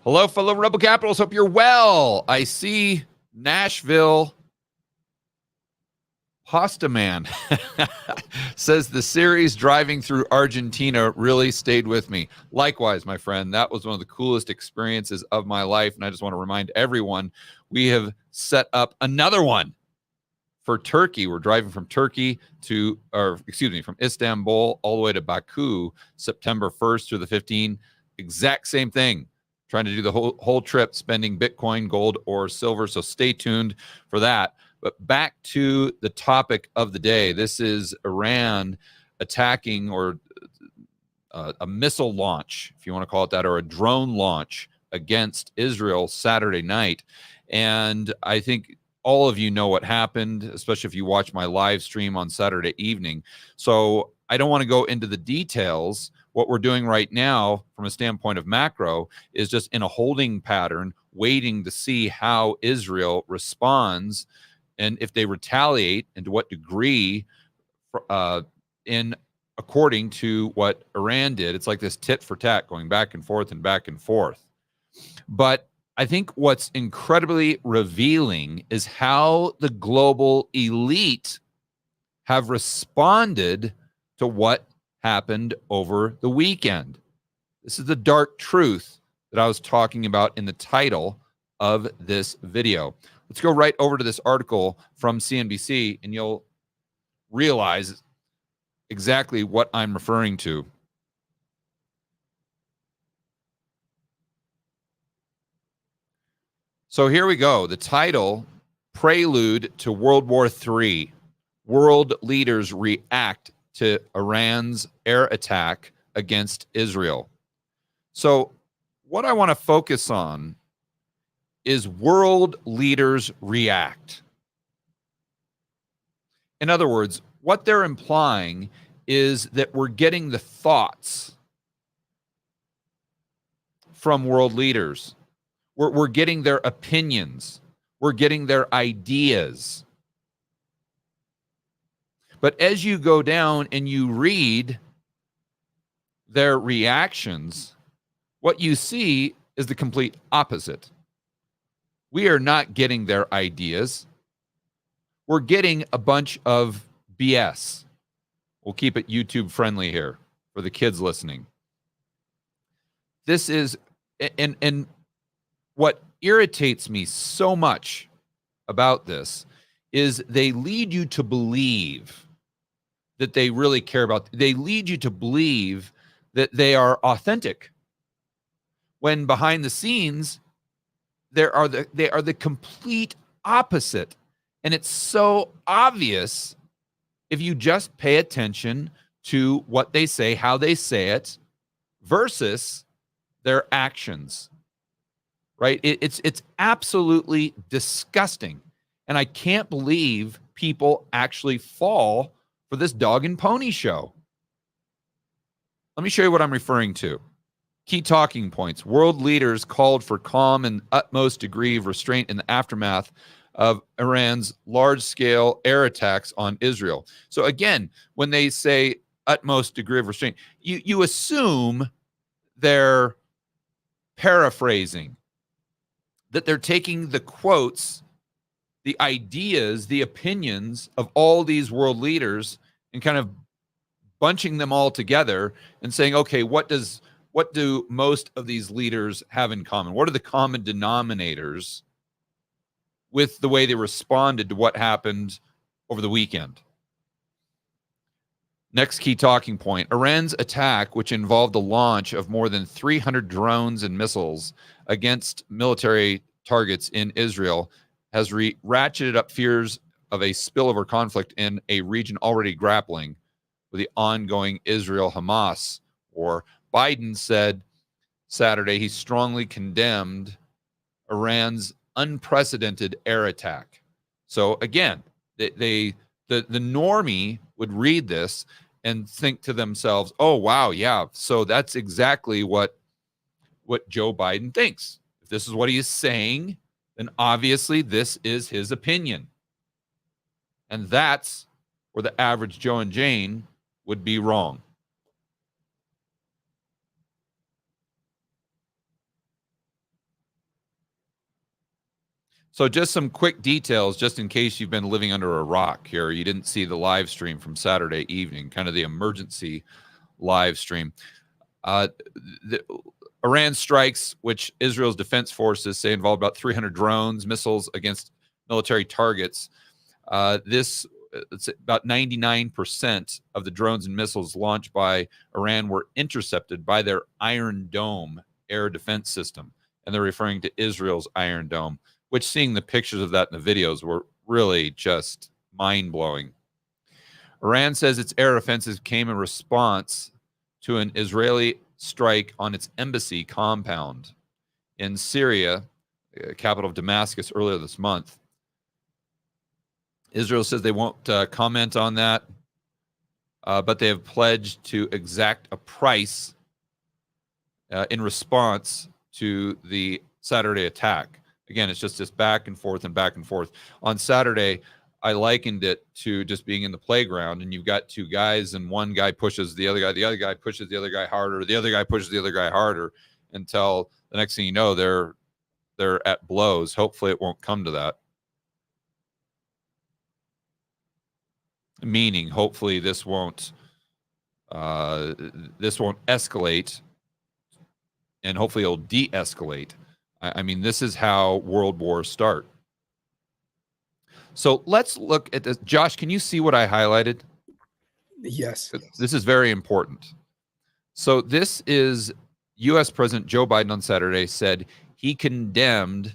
Hello, fellow Rebel Capitals. Hope you're well. I see Nashville Pasta Man says the series driving through Argentina really stayed with me. Likewise, my friend, that was one of the coolest experiences of my life. And I just want to remind everyone, we have set up another one for Turkey. We're driving from Turkey from Istanbul all the way to Baku, September 1st through the 15th. Exact same thing. Trying to do the whole trip, spending Bitcoin, gold, or silver. So stay tuned for that. But back to the topic of the day. This is Iran attacking, or a missile launch, if you want to call it that, or a drone launch against Israel Saturday night. And I think all of you know what happened, especially if you watch my live stream on Saturday evening. So I don't want to go into the details. What we're doing right now from a standpoint of macro is just in a holding pattern, waiting to see how Israel responds and if they retaliate and to what degree in according to what Iran did. It's like this tit for tat going back and forth and back and forth. But I think what's incredibly revealing is how the global elite have responded to what happened over the weekend. This is the dark truth that I was talking about in the title of this video. Let's go right over to this article from CNBC, and you'll realize exactly what I'm referring to. So here we go. The title, Prelude to World War III. World leaders react to Iran's air attack against Israel. So what I want to focus on is world leaders react. In other words, what they're implying is that we're getting the thoughts from world leaders. We're getting their opinions. We're getting their ideas. But as you go down and you read their reactions, what you see is the complete opposite. We are not getting their ideas. We're getting a bunch of BS. We'll keep it YouTube friendly here for the kids listening. This is, and what irritates me so much about this is they lead you to believe that they really care about, they lead you to believe that they are authentic, when behind the scenes, they are the complete opposite. And it's so obvious if you just pay attention to what they say, how they say it, versus their actions, right? It's absolutely disgusting. And I can't believe people actually fall for this dog and pony show. Let me show you what I'm referring to. Key talking points. World leaders called for calm and utmost degree of restraint in the aftermath of Iran's large-scale air attacks on Israel. So again, when they say utmost degree of restraint, you assume they're paraphrasing, that they're taking the quotes, the ideas, the opinions of all these world leaders and kind of bunching them all together and saying, okay, what do most of these leaders have in common? What are the common denominators with the way they responded to what happened over the weekend? Next key talking point. Iran's attack, which involved the launch of more than 300 drones and missiles against military targets in Israel, has ratcheted up fears of a spillover conflict in a region already grappling with the ongoing Israel-Hamas war. Biden said Saturday he strongly condemned Iran's unprecedented air attack. So again, the normie would read this and think to themselves, oh, wow, yeah, so that's exactly what Joe Biden thinks. If this is what he is saying, then obviously this is his opinion. And that's where the average Joe and Jane would be wrong. So just some quick details, just in case you've been living under a rock here. You didn't see the live stream from Saturday evening, kind of the emergency live stream. Iran strikes, which Israel's defense forces say involved about 300 drones, missiles against military targets. It's about 99% of the drones and missiles launched by Iran were intercepted by their Iron Dome air defense system. And they're referring to Israel's Iron Dome, which seeing the pictures of that in the videos were really just mind-blowing. Iran says its air offensive came in response to an Israeli strike on its embassy compound in Syria, capital of Damascus, earlier this month. Israel says they won't comment on that, but they have pledged to exact a price in response to the Saturday attack. Again, it's just this back and forth and back and forth. On Saturday, I likened it to just being in the playground, and you've got two guys, and one guy pushes the other guy pushes the other guy harder, the other guy pushes the other guy harder, until the next thing you know, they're at blows. Hopefully it won't come to that. Meaning, hopefully this won't escalate, and hopefully it'll de-escalate. I mean, this is how world wars start. So let's look at this. Josh, can you see what I highlighted? Yes. This is very important. So this is U.S. President Joe Biden on Saturday said he condemned,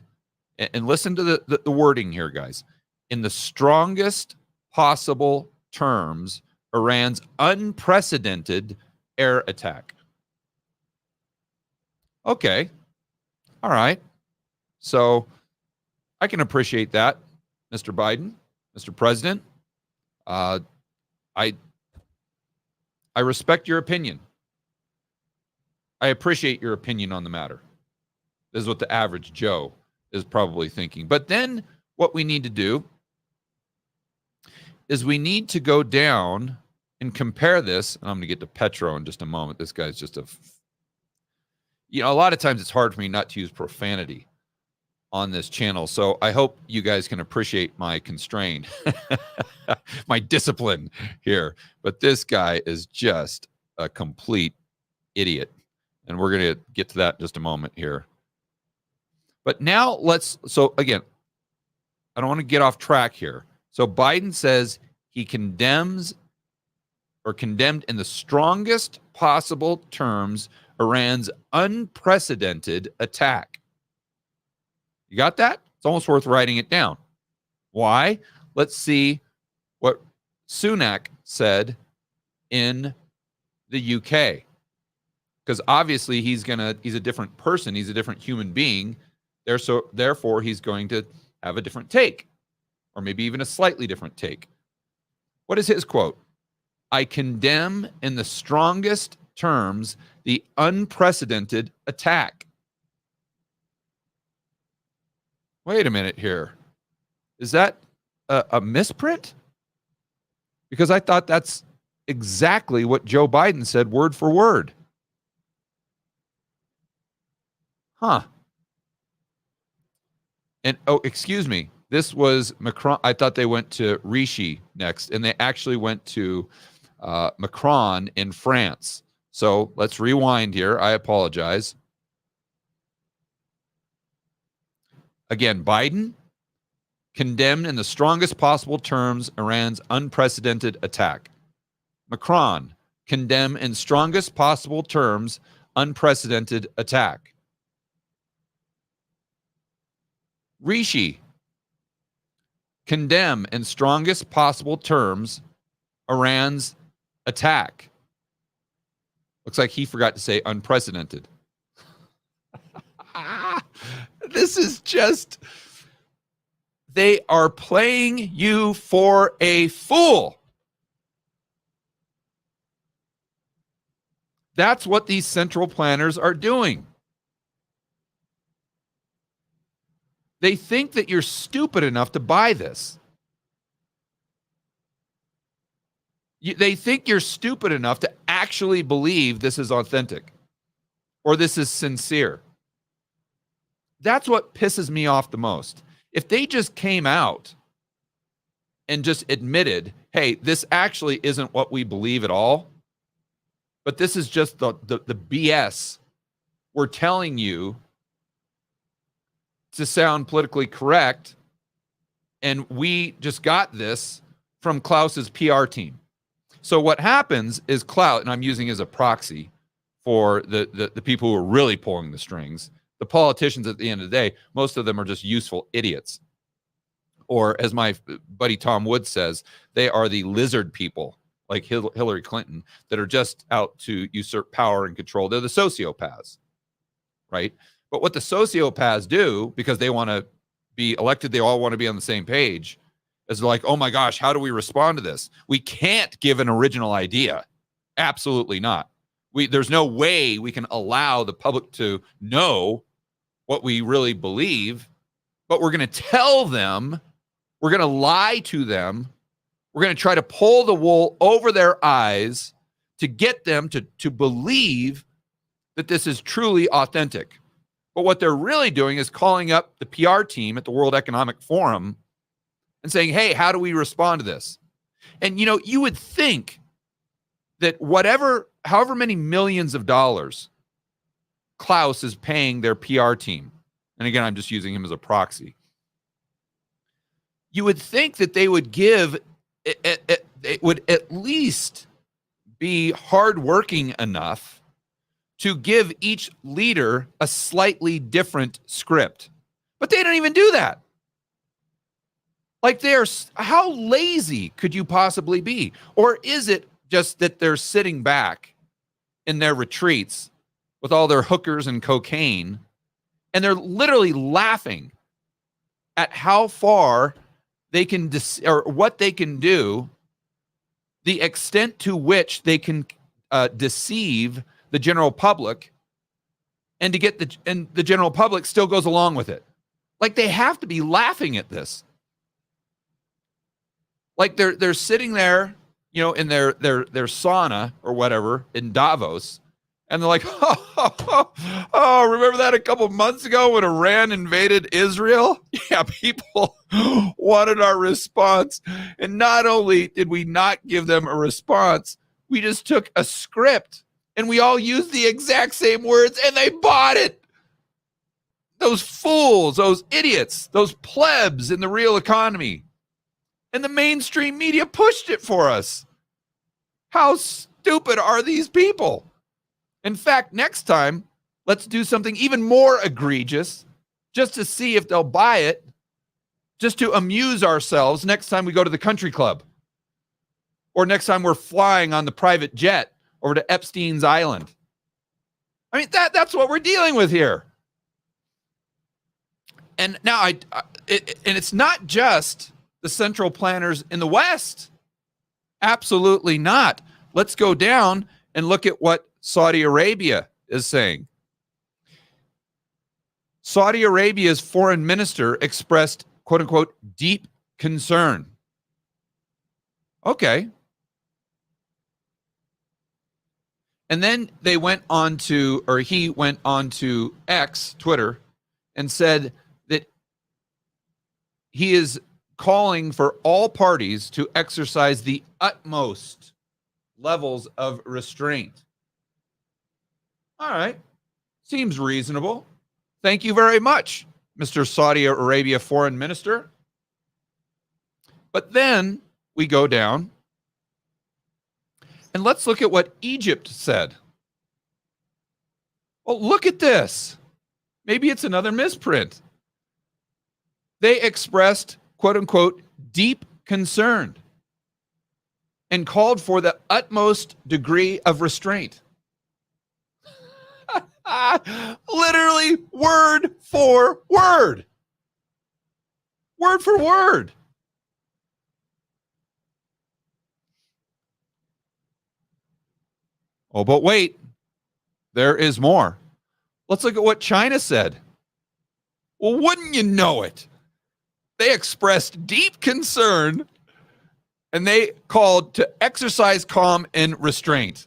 and listen to the wording here, guys, in the strongest possible terms, Iran's unprecedented air attack. Okay. All right. So I can appreciate that, Mr. Biden, Mr. President. I respect your opinion. I appreciate your opinion on the matter. This is what the average Joe is probably thinking. But then what we need to do is we need to go down and compare this. And I'm going to get to Petro in just a moment. This guy's just a lot of times it's hard for me not to use profanity on this channel. So I hope you guys can appreciate my constraint, my discipline here. But this guy is just a complete idiot. And we're going to get to that in just a moment here. But now so again, I don't want to get off track here. So Biden says he condemned in the strongest possible terms Iran's unprecedented attack. You got that? It's almost worth writing it down. Why? Let's see what Sunak said in the UK. Because obviously he's a different person. He's a different human being. Therefore, he's going to have a different take, or maybe even a slightly different take. What is his quote? I condemn in the strongest terms the unprecedented attack. Wait a minute here. Is that a misprint? Because I thought that's exactly what Joe Biden said word for word. Huh. And, excuse me. This was Macron. I thought they went to Rishi next, and they actually went to Macron in France. So let's rewind here. I apologize. Again, Biden condemned in the strongest possible terms Iran's unprecedented attack. Macron condemned in strongest possible terms unprecedented attack. Rishi condemn in strongest possible terms Iran's attack. Looks like he forgot to say unprecedented. This is just, they are playing you for a fool. That's what these central planners are doing. They think that you're stupid enough to buy this. They think you're stupid enough to actually believe this is authentic or this is sincere. That's what pisses me off the most, if they just came out and just admitted, hey, this actually isn't what we believe at all, but this is just the BS we're telling you to sound politically correct, and we just got this from Klaus's PR team. So what happens is Klaus, and I'm using as a proxy for the people who are really pulling the strings, the politicians at the end of the day, most of them are just useful idiots. Or as my buddy Tom Woods says, they are the lizard people, like Hillary Clinton, that are just out to usurp power and control. They're the sociopaths, right? But what the sociopaths do, because they want to be elected, they all want to be on the same page, is like, oh my gosh, how do we respond to this? We can't give an original idea. Absolutely not. There's no way we can allow the public to know what we really believe, but we're going to tell them, we're going to lie to them, we're going to try to pull the wool over their eyes to get them to believe that this is truly authentic. But what they're really doing is calling up the PR team at the World Economic Forum and saying, hey, how do we respond to this? And, you know, you would think that however many millions of dollars Klaus is paying their PR team, and again, I'm just using him as a proxy, you would think that they would give, it would at least be hardworking enough to give each leader a slightly different script. But they don't even do that. Like, how lazy could you possibly be? Or is it just that they're sitting back in their retreats with all their hookers and cocaine, and they're literally laughing at how far they can, or what they can do, the extent to which they can deceive the general public, and to get the general public still goes along with it. Like, they have to be laughing at this. Like, they're sitting there, you know, in their sauna or whatever in Davos, and they're like, oh, remember that a couple months ago when Iran invaded Israel? Yeah, people wanted our response. And not only did we not give them a response, we just took a script and we all used the exact same words, and they bought it. Those fools, those idiots, those plebs in the real economy. And the mainstream media pushed it for us. How stupid are these people? In fact, next time, let's do something even more egregious just to see if they'll buy it, just to amuse ourselves next time we go to the country club, or next time we're flying on the private jet over to Epstein's Island. I mean, that's what we're dealing with here. And now and it's not just the central planners in the West. Absolutely not. Let's go down and look at what Saudi Arabia is saying. Saudi Arabia's foreign minister expressed, quote unquote, deep concern. Okay. And then he went on to X, Twitter, and said that he is calling for all parties to exercise the utmost levels of restraint. All right. Seems reasonable. Thank you very much, Mr. Saudi Arabia Foreign Minister. But then we go down and let's look at what Egypt said. Well, look at this. Maybe it's another misprint. They expressed, quote unquote, deep concern and called for the utmost degree of restraint. Literally word for word. Word for word. Oh, but wait, there is more. Let's look at what China said. Well, wouldn't you know it? They expressed deep concern and they called to exercise calm and restraint.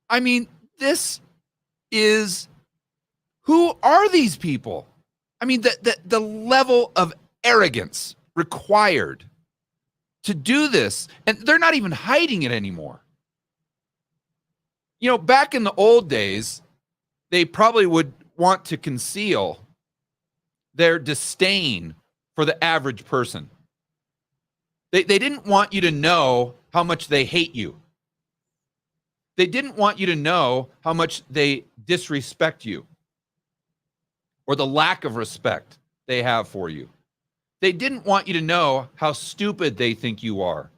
I mean, who are these people? I mean, the level of arrogance required to do this, and they're not even hiding it anymore. You know, back in the old days, they probably would want to conceal their disdain for the average person. They didn't want you to know how much they hate you. They didn't want you to know how much they disrespect you or the lack of respect they have for you. They didn't want you to know how stupid they think you are.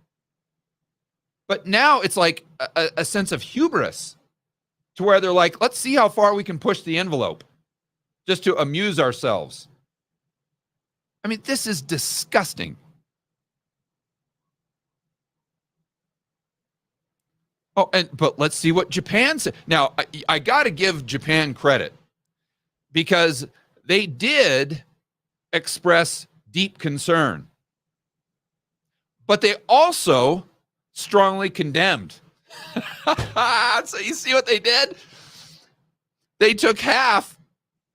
But now it's like a sense of hubris to where they're like, let's see how far we can push the envelope just to amuse ourselves. I mean, this is disgusting. Oh, but let's see what Japan said. Now, I got to give Japan credit because they did express deep concern, but they also strongly condemned. So you see what they did? They took half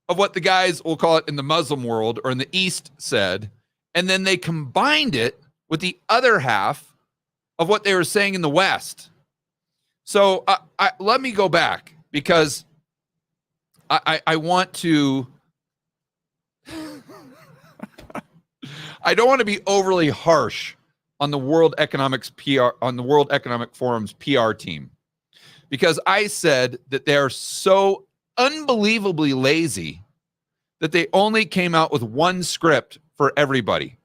of what the guys, we'll call it in the Muslim world or in the East, said, and then they combined it with the other half of what they were saying in the West. So let me go back because I want to. I don't want to be overly harsh on the World Economic Forum's PR team, because I said that they are so unbelievably lazy that they only came out with one script for everybody.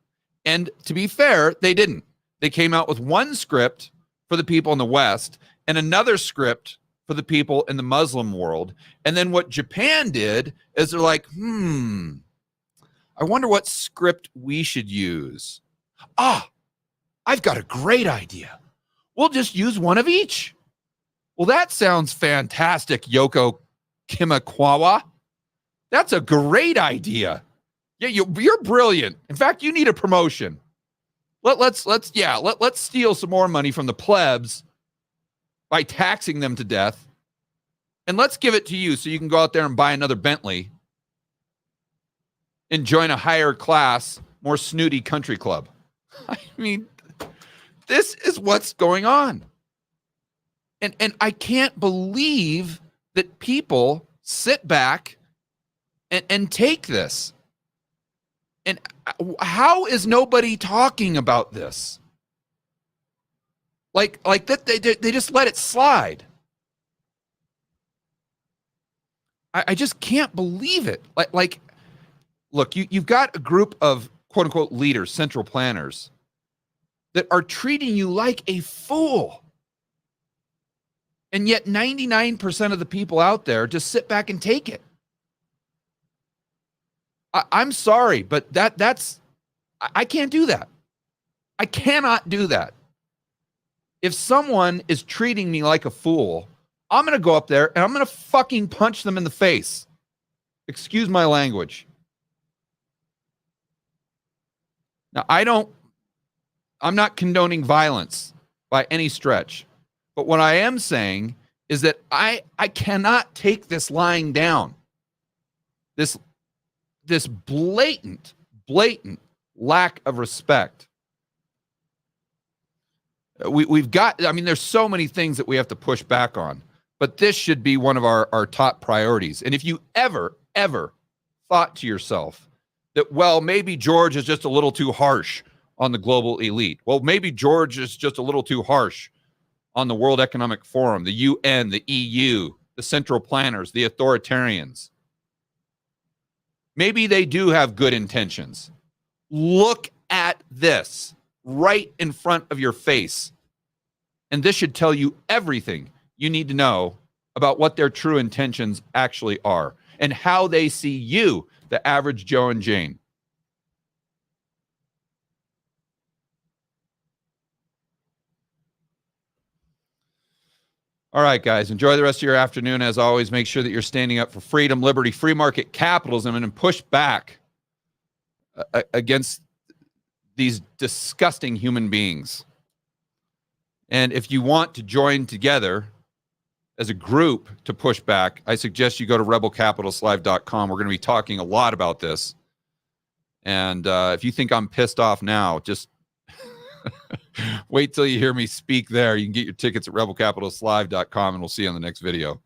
And to be fair, they didn't. They came out with one script for the people in the West and another script for the people in the Muslim world. And then what Japan did is they're like, I wonder what script we should use. I've got a great idea. We'll just use one of each. Well, that sounds fantastic, Yoko Kimikawa. That's a great idea. Yeah, you're brilliant. In fact, you need a promotion. Let's steal some more money from the plebs by taxing them to death, and let's give it to you so you can go out there and buy another Bentley and join a higher class, more snooty country club. I mean, this is what's going on. And I can't believe that people sit back and take this. And how is nobody talking about this? Like that they just let it slide. I just can't believe it. Like look, you've got a group of quote unquote leaders, central planners, that are treating you like a fool. And yet 99% of the people out there just sit back and take it. I'm sorry, but I can't do that. I cannot do that. If someone is treating me like a fool, I'm going to go up there and I'm going to fucking punch them in the face. Excuse my language. Now, I'm not condoning violence by any stretch. But what I am saying is that I cannot take this lying down. This blatant lack of respect. We've got, I mean, there's so many things that we have to push back on, but this should be one of our top priorities. And if you ever thought to yourself that, well, maybe George is just a little too harsh on the global elite. Well, maybe George is just a little too harsh on the World Economic Forum, the UN, the EU, the central planners, the authoritarians. Maybe they do have good intentions. Look at this right in front of your face. And this should tell you everything you need to know about what their true intentions actually are and how they see you, the average Joe and Jane. All right, guys, enjoy the rest of your afternoon. As always, make sure that you're standing up for freedom, liberty, free market capitalism, and push back against these disgusting human beings. And if you want to join together as a group to push back, I suggest you go to rebelcapitalistlive.com. We're going to be talking a lot about this And if you think I'm pissed off now, just wait till you hear me speak there. You can get your tickets at rebelcapitalistlive.com, and we'll see you on the next video.